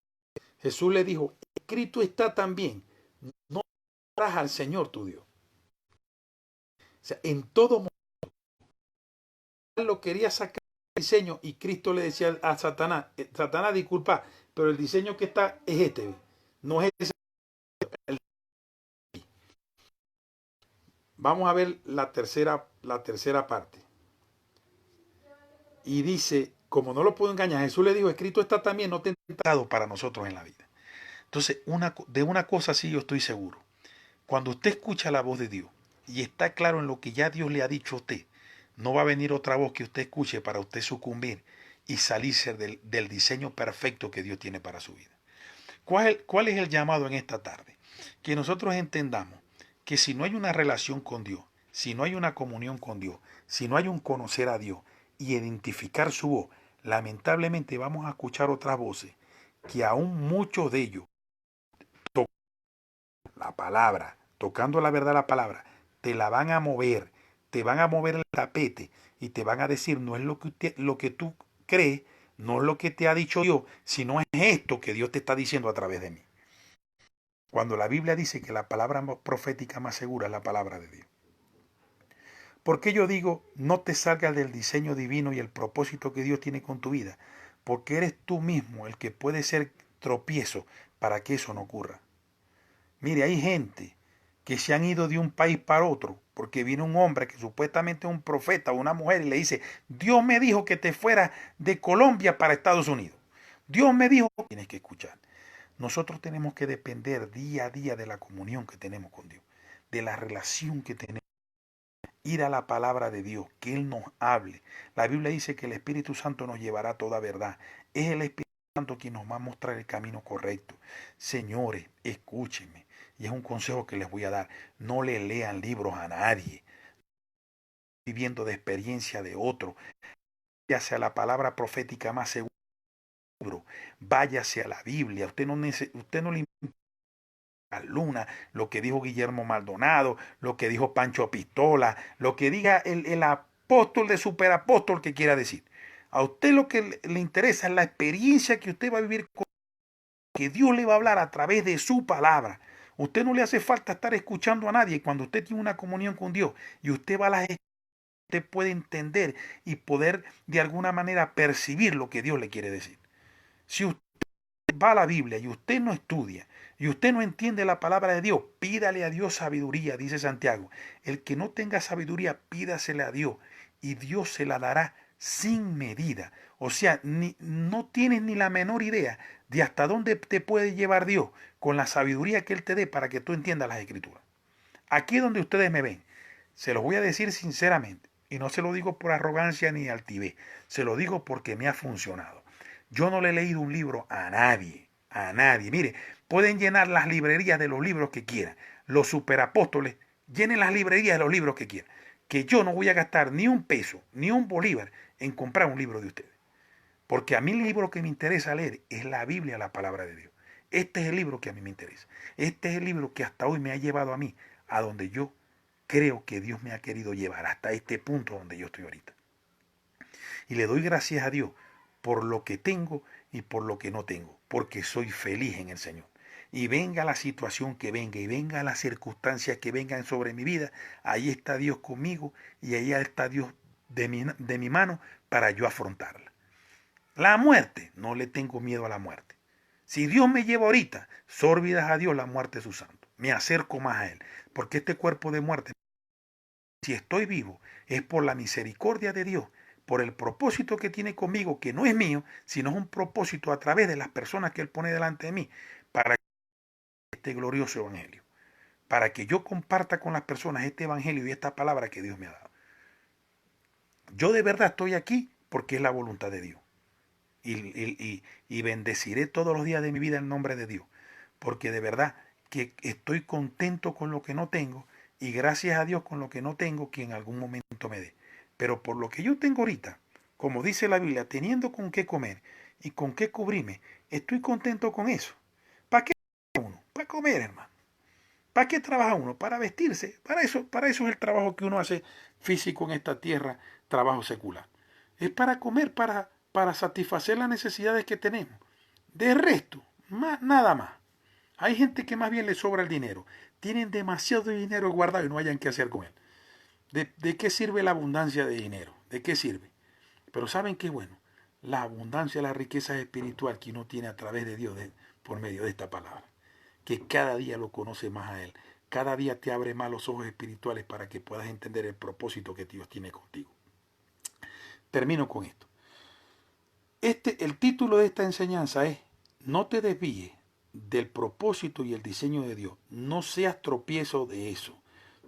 Jesús. Le dijo, escrito está también, no amarás al Señor tu Dios. O sea, en todo momento lo quería sacar el diseño y Cristo le decía a Satanás, Satanás, disculpa, pero el diseño que está es este, no es ese. Vamos a ver la tercera parte. Y dice, como no lo puedo engañar, Jesús le dijo, escrito está también, no te he tentado para nosotros en la vida. Entonces, de una cosa sí yo estoy seguro. Cuando usted escucha la voz de Dios y está claro en lo que ya Dios le ha dicho a usted, no va a venir otra voz que usted escuche para usted sucumbir y salirse del diseño perfecto que Dios tiene para su vida. ¿Cuál es el llamado en esta tarde? Que nosotros entendamos que si no hay una relación con Dios, si no hay una comunión con Dios, si no hay un conocer a Dios y identificar su voz, lamentablemente vamos a escuchar otras voces que aún muchos de ellos, la palabra, tocando la verdad la palabra, te la van a mover, te van a mover el tapete y te van a decir, no es lo que tú crees, no es lo que te ha dicho Dios, sino es esto que Dios te está diciendo a través de mí. Cuando la Biblia dice que la palabra profética más segura es la palabra de Dios. ¿Por qué yo digo no te salgas del diseño divino y el propósito que Dios tiene con tu vida? Porque eres tú mismo el que puede ser tropiezo para que eso no ocurra. Mire, hay gente que se han ido de un país para otro porque viene un hombre que supuestamente es un profeta o una mujer y le dice, Dios me dijo que te fuera de Colombia para Estados Unidos. Dios me dijo, tienes que escuchar. Nosotros tenemos que depender día a día de la comunión que tenemos con Dios, de la relación que tenemos. Ir a la palabra de Dios, que Él nos hable. La Biblia dice que el Espíritu Santo nos llevará a toda verdad. Es el Espíritu Santo quien nos va a mostrar el camino correcto. Señores, escúchenme. Y es un consejo que les voy a dar. No le lean libros a nadie. Viviendo de experiencia de otro. Váyase a la palabra profética más segura. Váyase a la Biblia. Usted no le a Luna, lo que dijo Guillermo Maldonado, lo que dijo Pancho Pistola, lo que diga el apóstol de superapóstol que quiera decir. A usted lo que le interesa es la experiencia que usted va a vivir con que Dios le va a hablar a través de su palabra. Usted no le hace falta estar escuchando a nadie cuando usted tiene una comunión con Dios y usted va a las usted puede entender y poder de alguna manera percibir lo que Dios le quiere decir. Si usted va a la Biblia y usted no estudia y usted no entiende la palabra de Dios, pídale a Dios sabiduría, dice Santiago. El que no tenga sabiduría, pídasela a Dios y Dios se la dará sin medida. O sea, no tienes ni la menor idea de hasta dónde te puede llevar Dios con la sabiduría que Él te dé para que tú entiendas las Escrituras. Aquí es donde ustedes me ven. Se los voy a decir sinceramente y no se lo digo por arrogancia ni altivez. Se lo digo porque me ha funcionado. Yo no le he leído un libro a nadie, a nadie. Mire, pueden llenar las librerías de los libros que quieran. Los superapóstoles llenen las librerías de los libros que quieran. Que yo no voy a gastar ni un peso, ni un bolívar en comprar un libro de ustedes. Porque a mí el libro que me interesa leer es la Biblia, la palabra de Dios. Este es el libro que a mí me interesa. Este es el libro que hasta hoy me ha llevado a mí, a donde yo creo que Dios me ha querido llevar, hasta este punto donde yo estoy ahorita. Y le doy gracias a Dios por lo que tengo y por lo que no tengo, porque soy feliz en el Señor. Y venga la situación que venga y venga las circunstancias que vengan sobre mi vida, ahí está Dios conmigo y ahí está Dios de mi mano para yo afrontarla. La muerte, no le tengo miedo a la muerte. Si Dios me lleva ahorita, sórvidas a Dios la muerte de su santo. Me acerco más a Él, porque este cuerpo de muerte, si estoy vivo, es por la misericordia de Dios, por el propósito que tiene conmigo, que no es mío, sino es un propósito a través de las personas que Él pone delante de mí, para este glorioso evangelio, para que yo comparta con las personas este evangelio y esta palabra que Dios me ha dado. Yo de verdad estoy aquí porque es la voluntad de Dios. Y bendeciré todos los días de mi vida en nombre de Dios, porque de verdad que estoy contento con lo que no tengo y gracias a Dios con lo que no tengo que en algún momento me dé. Pero por lo que yo tengo ahorita, como dice la Biblia, teniendo con qué comer y con qué cubrirme, estoy contento con eso. ¿Para qué trabaja uno? Para comer, hermano. ¿Para qué trabaja uno? Para vestirse. Para eso es el trabajo que uno hace físico en esta tierra, trabajo secular. Es para comer, para satisfacer las necesidades que tenemos. De resto, nada más. Hay gente que más bien le sobra el dinero. Tienen demasiado dinero guardado y no hayan qué hacer con él. ¿De qué sirve la abundancia de dinero? ¿De qué sirve? Pero ¿saben qué bueno? La abundancia, la riqueza espiritual que uno tiene a través de Dios por medio de esta palabra. Que cada día lo conoce más a Él. Cada día te abre más los ojos espirituales para que puedas entender el propósito que Dios tiene contigo. Termino con esto. El título de esta enseñanza es no te desvíes del propósito y el diseño de Dios. No seas tropiezo de eso.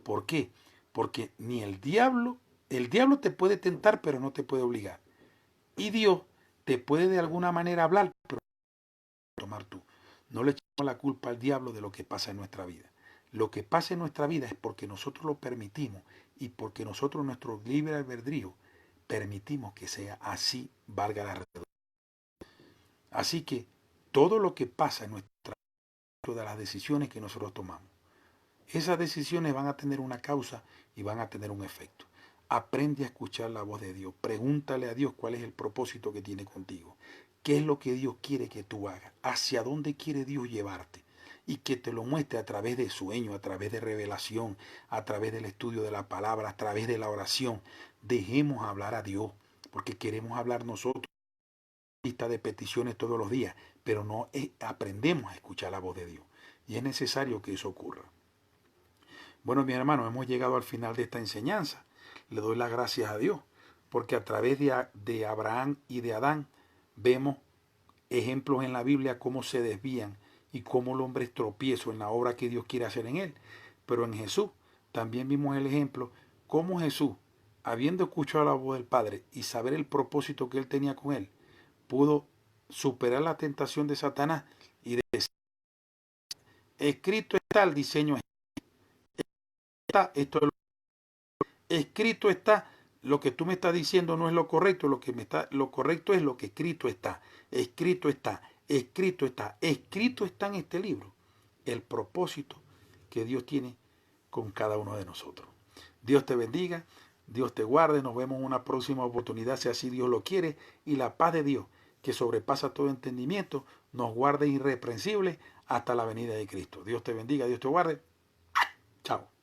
¿Por qué? Porque ni el diablo te puede tentar, pero no te puede obligar. Y Dios te puede de alguna manera hablar, pero no tomar tú. No le echamos la culpa al diablo de lo que pasa en nuestra vida. Lo que pasa en nuestra vida es porque nosotros lo permitimos y porque nosotros, nuestro libre albedrío, permitimos que sea así, valga la redundancia. Así que todo lo que pasa en nuestra vida, de las decisiones que nosotros tomamos. Esas decisiones van a tener una causa y van a tener un efecto. Aprende a escuchar la voz de Dios. Pregúntale a Dios cuál es el propósito que tiene contigo. ¿Qué es lo que Dios quiere que tú hagas? ¿Hacia dónde quiere Dios llevarte? Y que te lo muestre a través de sueños, a través de revelación, a través del estudio de la palabra, a través de la oración. Dejemos hablar a Dios, porque queremos hablar nosotros, lista de peticiones todos los días, pero no aprendemos a escuchar la voz de Dios. Y es necesario que eso ocurra. Bueno, mis hermanos, hemos llegado al final de esta enseñanza. Le doy las gracias a Dios, porque a través de Abraham y de Adán vemos ejemplos en la Biblia cómo se desvían y cómo el hombre es tropiezo en la obra que Dios quiere hacer en él. Pero en Jesús también vimos el ejemplo cómo Jesús, habiendo escuchado la voz del Padre y saber el propósito que él tenía con él, pudo superar la tentación de Satanás y decir, escrito está el diseño, esto es lo, escrito está, lo que tú me estás diciendo no es lo correcto, lo correcto es lo que escrito está, escrito está, escrito está, escrito está en este libro, el propósito que Dios tiene con cada uno de nosotros. Dios te bendiga, Dios te guarde, nos vemos en una próxima oportunidad, si así Dios lo quiere, y la paz de Dios, que sobrepasa todo entendimiento, nos guarde irreprensible hasta la venida de Cristo. Dios te bendiga, Dios te guarde. Chao.